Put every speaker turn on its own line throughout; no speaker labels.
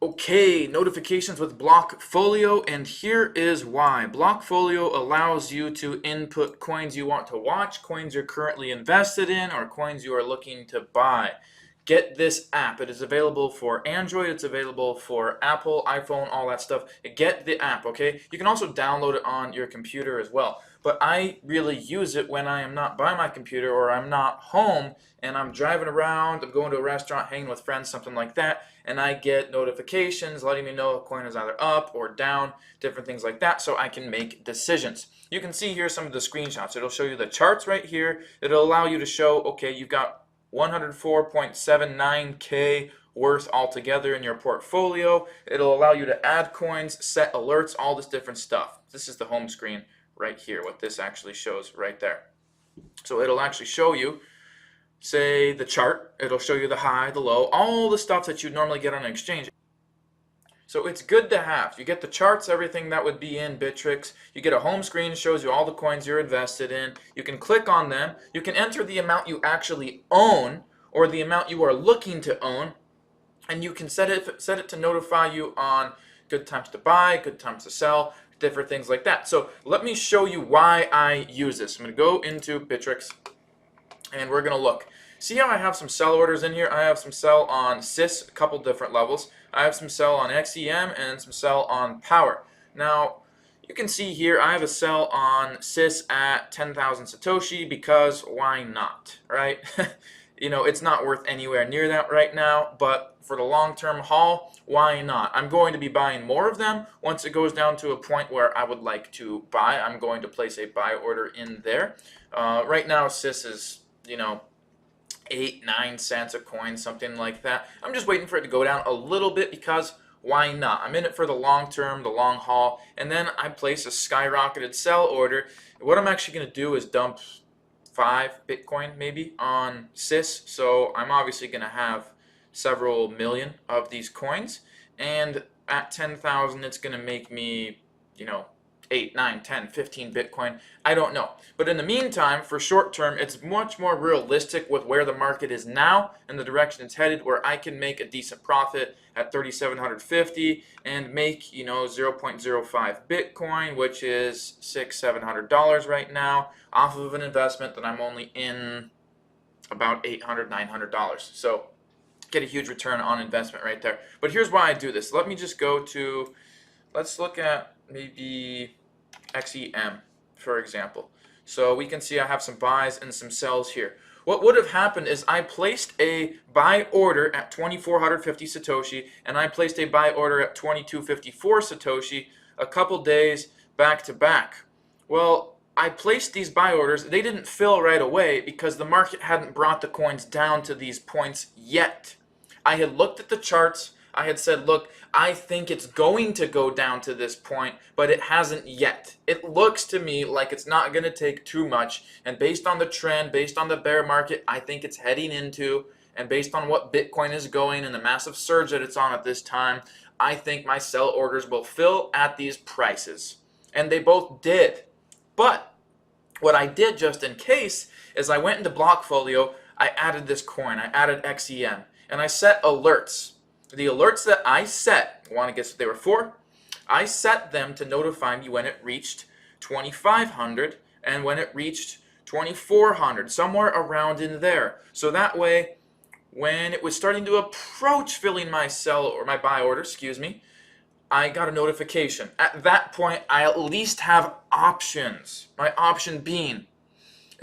Okay, notifications with Blockfolio, and here is why. Blockfolio allows you to input coins you want to watch, coins you're currently invested in, or coins you are looking to buy. Get this app. It is available for Android, it's available for Apple, iPhone, all that stuff. Get the app, okay? You can also download it on your computer as well. But I really use it when I am not by my computer or I'm not home and I'm driving around, I'm going to a restaurant, hanging with friends, something like that, and I get notifications letting me know a coin is either up or down, different things like that, so I can make decisions. You can see here some of the screenshots. It'll show you the charts right here. It'll allow you to show, okay, you've got 104.79K worth altogether in your portfolio. It'll allow you to add coins, set alerts, all this different stuff. This is the home screen right here, what this actually shows right there. So it'll actually show you, say, the chart. It'll show you the high, the low, all the stuff that you normally get on an exchange. So it's good to have. You get the charts, everything that would be in Bittrex. You get a home screen, shows you all the coins you're invested in. You can click on them. You can enter the amount you actually own or the amount you are looking to own. And you can set it to notify you on good times to buy, good times to sell, different things like that. So let me show you why I use this. I'm going to go into Bittrex and we're going to look. See how I have some sell orders in here? I have some sell on SIS, a couple different levels. I have some sell on XEM and some sell on Power. Now, you can see here I have a sell on SIS at 10,000 Satoshi because why not, right? You know, it's not worth anywhere near that right now, but for the long-term haul, why not? I'm going to be buying more of them. Once it goes down to a point where I would like to buy, I'm going to place a buy order in there. Right now, SIS is, 8-9 cents a coin, something like that. I'm just waiting for it to go down a little bit because why not? I'm in it for the long term, the long haul, and then I place a skyrocketed sell order. What I'm actually going to do is dump 5 Bitcoin maybe on SIS, so I'm obviously going to have several million of these coins, and at 10,000 it's going to make me, 8, 9, 10, 15 Bitcoin. I don't know. But in the meantime, for short term, it's much more realistic with where the market is now and the direction it's headed, where I can make a decent profit at 3,750 and make, 0.05 Bitcoin, which is $600-700 right now, off of an investment that I'm only in about $800-900. So get a huge return on investment right there. But here's why I do this. Let me just go to, let's look at maybe XEM, for example. So we can see I have some buys and some sells here. What would have happened is I placed a buy order at 2,450 Satoshi and I placed a buy order at 2,254 Satoshi a couple days back to back. Well, I placed these buy orders. They didn't fill right away because the market hadn't brought the coins down to these points yet. I had looked at the charts. I had said, look, I think it's going to go down to this point, but it hasn't yet. It looks to me like it's not going to take too much, and based on the trend, based on the bear market I think it's heading into, and based on what Bitcoin is going and the massive surge that it's on at this time, I think my sell orders will fill at these prices. And they both did. But what I did just in case is I went into Blockfolio, I added this coin, I added XEM, and I set alerts. The alerts that I set, want to guess what they were for? I set them to notify me when it reached 2,500 and when it reached 2,400, somewhere around in there. So that way, when it was starting to approach filling my sell or my buy order, I got a notification. At that point, I at least have options. My option being,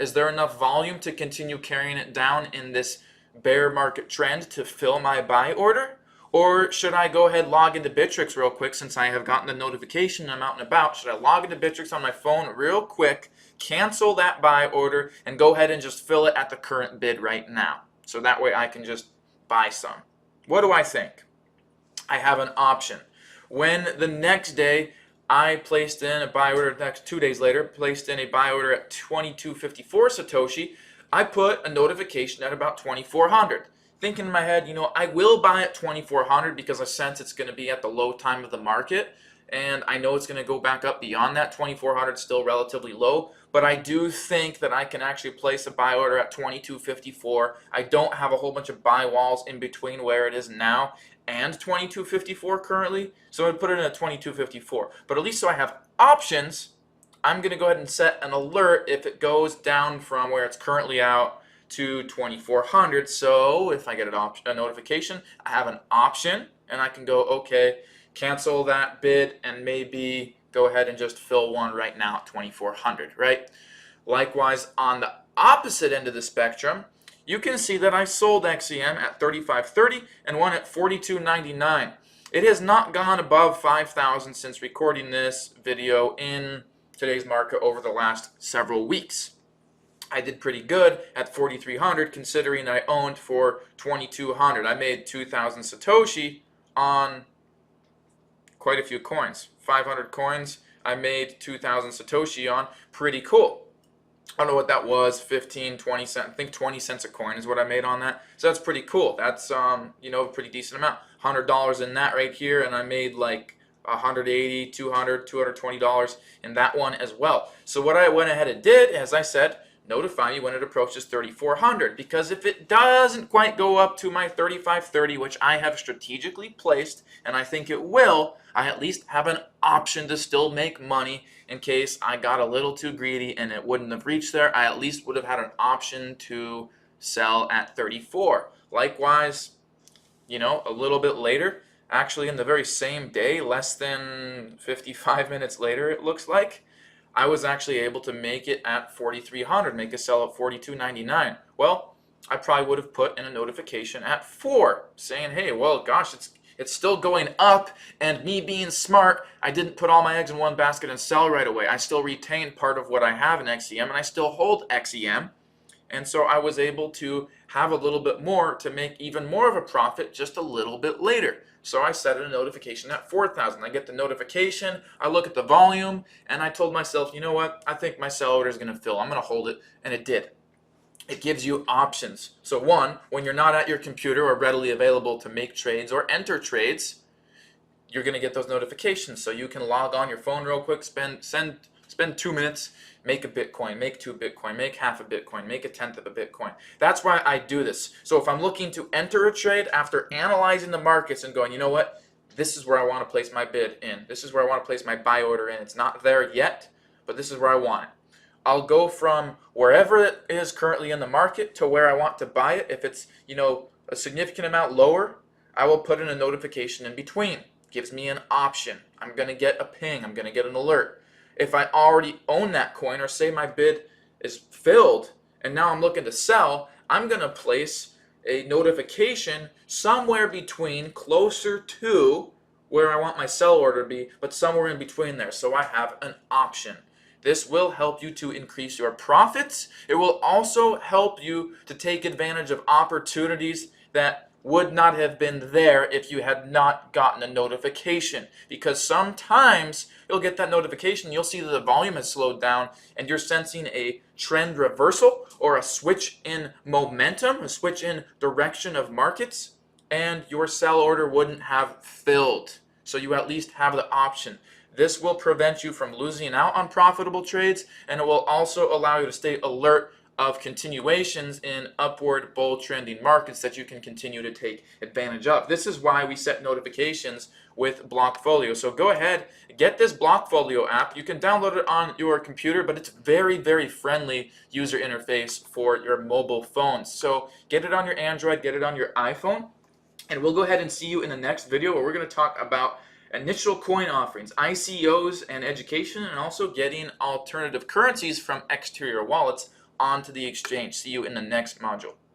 is there enough volume to continue carrying it down in this bear market trend to fill my buy order? Or should I go ahead and log into Bittrex real quick since I have gotten the notification I'm out and about? Should I log into Bittrex on my phone real quick, cancel that buy order, and go ahead and just fill it at the current bid right now? So that way I can just buy some. What do I think? I have an option. When the next day I placed in a buy order, next 2 days later, placed in a buy order at 2,254 Satoshi, I put a notification at about 2,400. Thinking in my head, I will buy at 2,400 because I sense it's going to be at the low time of the market, and I know it's going to go back up beyond that. 2,400 still relatively low, but I do think that I can actually place a buy order at 2,254. I don't have a whole bunch of buy walls in between where it is now and 22.54 currently, so I'm going to put it in at 22.54. But at least so I have options, I'm going to go ahead and set an alert if it goes down from where it's currently out to 2400. So if I get a notification, I have an option, and I can go, okay, cancel that bid and maybe go ahead and just fill one right now at 2400, right? Likewise, on the opposite end of the spectrum, you can see that I sold XEM at 35.30 and one at 42.99. It has not gone above 5,000 since recording this video in today's market over the last several weeks. I did pretty good at 4,300 considering I owned for 2,200. I made 2,000 Satoshi on quite a few coins. 500 coins I made 2,000 Satoshi on. Pretty cool. I don't know what that was, 15, 20 cents. I think 20 cents a coin is what I made on that. So that's pretty cool. That's, you know, a pretty decent amount. $100 in that right here, and I made like 180, 200, $220 in that one as well. So what I went ahead and did, as I said, notify you when it approaches 3,400, because if it doesn't quite go up to my 35.30, which I have strategically placed, and I think it will, I at least have an option to still make money in case I got a little too greedy and it wouldn't have reached there. I at least would have had an option to sell at 34. Likewise, you know, a little bit later, actually in the very same day, less than 55 minutes later it looks like, I was actually able to make it at 4,300, make a sell at 42.99. Well, I probably would have put in a notification at 4 saying, hey, well, gosh, it's still going up, and me being smart, I didn't put all my eggs in one basket and sell right away. I still retained part of what I have in XEM, and I still hold XEM. And so I was able to have a little bit more to make even more of a profit just a little bit later. So I set a notification at 4,000. I get the notification, I look at the volume, and I told myself, you know what, I think my sell order is going to fill. I'm going to hold it, and it did. It gives you options. So one, when you're not at your computer or readily available to make trades or enter trades, you're going to get those notifications. So you can log on your phone real quick, spend 2 minutes, make a Bitcoin, make 2 Bitcoin, make half a Bitcoin, make a tenth of a Bitcoin. That's why I do this. So if I'm looking to enter a trade after analyzing the markets and going, you know what, this is where I want to place my bid in. This is where I want to place my buy order in. It's not there yet, but this is where I want it. I'll go from wherever it is currently in the market to where I want to buy it. If it's, you know, a significant amount lower, I will put in a notification in between. Gives me an option. I'm going to get a ping. I'm going to get an alert. If I already own that coin, or say my bid is filled and now I'm looking to sell, I'm going to place a notification somewhere between, closer to where I want my sell order to be, but somewhere in between there, so I have an option. This will help you to increase your profits. It will also help you to take advantage of opportunities that would not have been there if you had not gotten a notification. Because sometimes you'll get that notification, you'll see that the volume has slowed down, and you're sensing a trend reversal or a switch in momentum, a switch in direction of markets, and your sell order wouldn't have filled. So you at least have the option. This will prevent you from losing out on profitable trades, and it will also allow you to stay alert of continuations in upward bull trending markets that you can continue to take advantage of. This is why we set notifications with Blockfolio. So go ahead, get this Blockfolio app. You can download it on your computer, but it's very, very friendly user interface for your mobile phones. So get it on your Android, get it on your iPhone, and we'll go ahead and see you in the next video where we're going to talk about initial coin offerings, ICOs, and education, and also getting alternative currencies from exterior wallets onto the exchange. See you in the next module.